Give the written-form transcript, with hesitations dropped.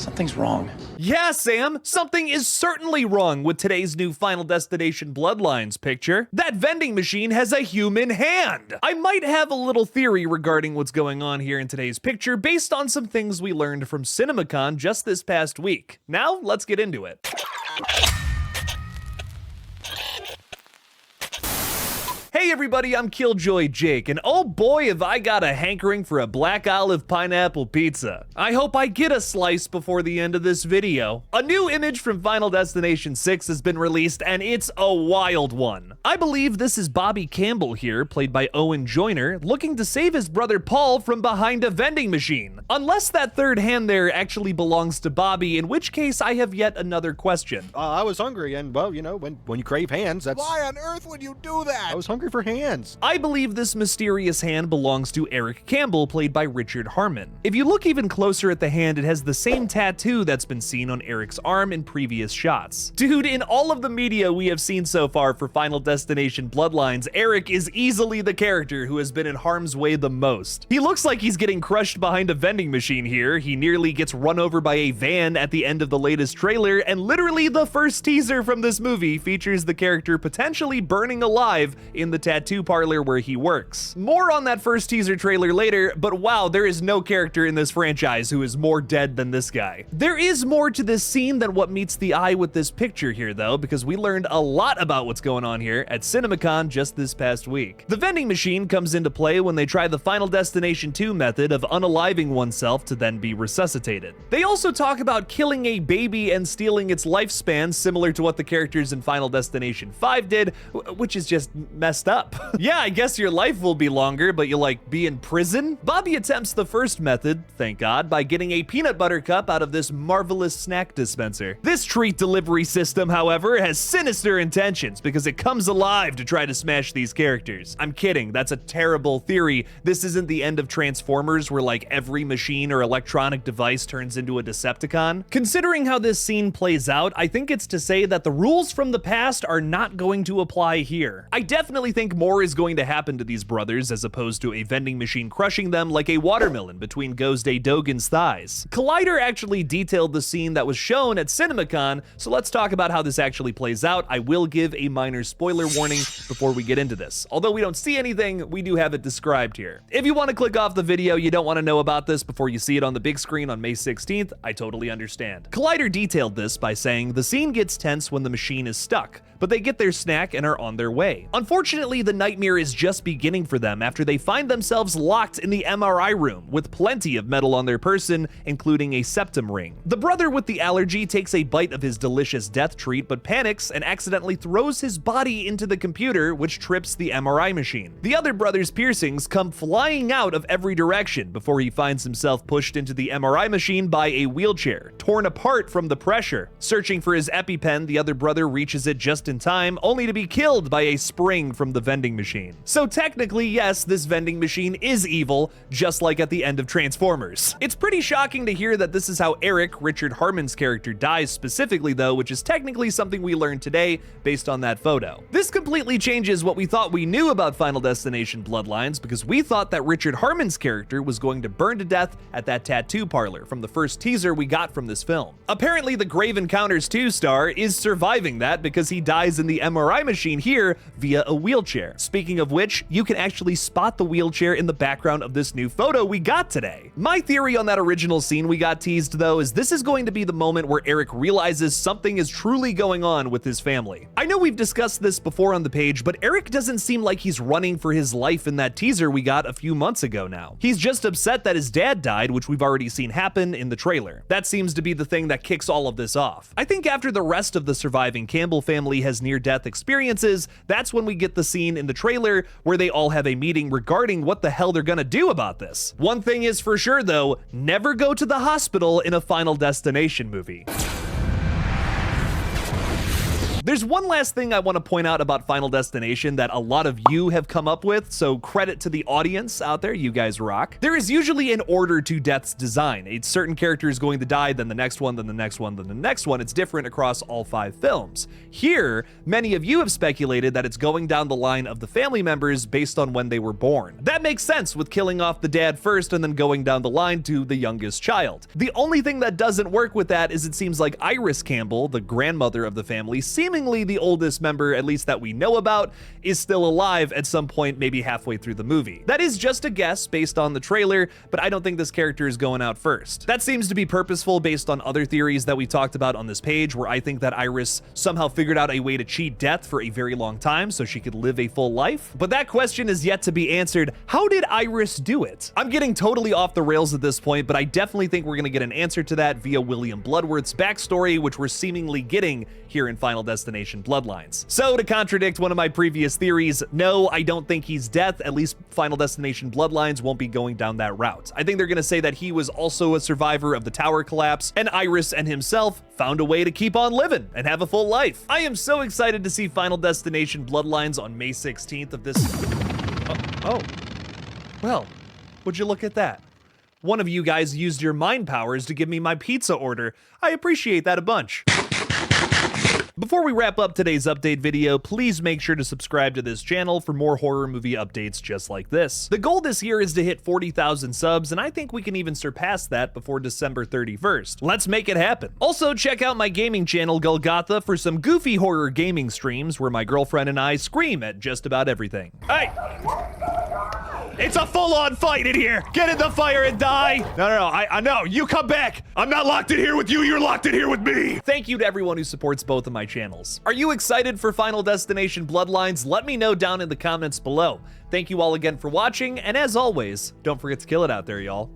Something's wrong. Yeah, Sam, something is certainly wrong with today's new Final Destination Bloodlines picture. That vending machine has a human hand. I might have a little theory regarding what's going on here in today's picture based on some things we learned from CINEMACON just this past week. Now, let's get into it. Hey everybody, I'm KillJoy Jake, and oh boy have I got a hankering for a black olive pineapple pizza. I hope I get a slice before the end of this video. A new image from Final Destination 6 has been released, and it's a wild one. I believe this is Bobby Campbell here, played by Owen Joyner, looking to save his brother Paul from behind a vending machine. Unless that third hand there actually belongs to Bobby, in which case I have yet another question. I was hungry, and well, you know, when you crave hands, that's... Why on earth would you do that? I was hungry for hands. I believe this mysterious hand belongs to Eric Campbell, played by Richard Harmon. If you look even closer at the hand, it has the same tattoo that's been seen on Eric's arm in previous shots. Dude, in all of the media we have seen so far for Final Destination Bloodlines, Eric is easily the character who has been in harm's way the most. He looks like he's getting crushed behind a vending machine here. He nearly gets run over by a van at the end of the latest trailer, and literally the first teaser from this movie features the character potentially burning alive in the tattoo parlor where he works. More on that first teaser trailer later, but wow, there is no character in this franchise who is more dead than this guy. There is more to this scene than what meets the eye with this picture here though, because we learned a lot about what's going on here at CINEMACON just this past week. The vending machine comes into play when they try the Final Destination 2 method of unaliving oneself to then be resuscitated. They also talk about killing a baby and stealing its lifespan, similar to what the characters in Final Destination 5 did, which is just messed up. Yeah, I guess your life will be longer, but you'll like be in prison? Bobby attempts the first method, thank God, by getting a peanut butter cup out of this marvelous snack dispenser. This treat delivery system, however, has sinister intentions because it comes alive to try to smash these characters. I'm kidding, that's a terrible theory. This isn't the end of Transformers where like every machine or electronic device turns into a Decepticon. Considering how this scene plays out, I think it's to say that the rules from the past are not going to apply here. I definitely think more is going to happen to these brothers as opposed to a vending machine crushing them like a watermelon between Gozday Dogan's thighs. Collider actually detailed the scene that was shown at CINEMACON, so let's talk about how this actually plays out. I will give a minor spoiler warning before we get into this. Although we don't see anything, we do have it described here. If you want to click off the video, you don't want to know about this before you see it on the big screen on May 16th, I totally understand. Collider detailed this by saying the scene gets tense when the machine is stuck, but they get their snack and are on their way. Unfortunately, the nightmare is just beginning for them after they find themselves locked in the MRI room with plenty of metal on their person, including a septum ring. The brother with the allergy takes a bite of his delicious death treat but panics and accidentally throws his body into the computer, which trips the MRI machine. The other brother's piercings come flying out of every direction before he finds himself pushed into the MRI machine by a wheelchair, torn apart from the pressure. Searching for his EpiPen, the other brother reaches it just in time, only to be killed by a spring from the vending machine. So technically, yes, this vending machine is evil, just like at the end of Transformers. It's pretty shocking to hear that this is how Eric, Richard Harmon's character, dies specifically though, which is technically something we learned today based on that photo. This completely changes what we thought we knew about Final Destination Bloodlines, because we thought that Richard Harmon's character was going to burn to death at that tattoo parlor from the first teaser we got from this film. Apparently the Grave Encounters 2 star is surviving that because he dies in the MRI machine here via a wheelchair. Speaking of which, you can actually spot the wheelchair in the background of this new photo we got today. My theory on that original scene we got teased though is this is going to be the moment where Eric realizes something is truly going on with his family. I know we've discussed this before on the page, but Eric doesn't seem like he's running for his life in that teaser we got a few months ago now. He's just upset that his dad died, which we've already seen happen in the trailer. That seems to be the thing that kicks all of this off. I think after the rest of the surviving Campbell family has near-death experiences, that's when we get the scene in the trailer where they all have a meeting regarding what the hell they're gonna do about this. One thing is for sure though, never go to the hospital in a Final Destination movie. There's one last thing I want to point out about Final Destination that a lot of you have come up with, so credit to the audience out there, you guys rock. There is usually an order to death's design. A certain character is going to die, then the next one, then the next one, then the next one. It's different across all 5 films. Here, many of you have speculated that it's going down the line of the family members based on when they were born. That makes sense with killing off the dad first and then going down the line to the youngest child. The only thing that doesn't work with that is it seems like Iris Campbell, the grandmother of the family, seemingly the oldest member, at least that we know about, is still alive at some point, maybe halfway through the movie. That is just a guess based on the trailer, but I don't think this character is going out first. That seems to be purposeful based on other theories that we talked about on this page, where I think that Iris somehow figured out a way to cheat death for a very long time so she could live a full life. But that question is yet to be answered. How did Iris do it? I'm getting totally off the rails at this point, but I definitely think we're gonna get an answer to that via William Bloodworth's backstory, which we're seemingly getting here in Final Destination Bloodlines. So to contradict one of my previous theories, no, I don't think he's dead. At least Final Destination Bloodlines won't be going down that route. I think they're gonna say that he was also a survivor of the tower collapse, and Iris and himself found a way to keep on living and have a full life. I am so excited to see Final Destination Bloodlines on May 16th of this... Oh. Well, would you look at that? One of you guys used your mind powers to give me my pizza order. I appreciate that a bunch. Before we wrap up today's update video, please make sure to subscribe to this channel for more horror movie updates just like this. The goal this year is to hit 40,000 subs, and I think we can even surpass that before December 31st. Let's make it happen. Also, check out my gaming channel, GullGotha, for some goofy horror gaming streams where my girlfriend and I scream at just about everything. Hey! It's a full-on fight in here! Get in the fire and die! No, I know, you come back! I'm not locked in here with you, you're locked in here with me! Thank you to everyone who supports both of my channels. Are you excited for Final Destination Bloodlines? Let me know down in the comments below. Thank you all again for watching, and as always, don't forget to kill it out there, y'all.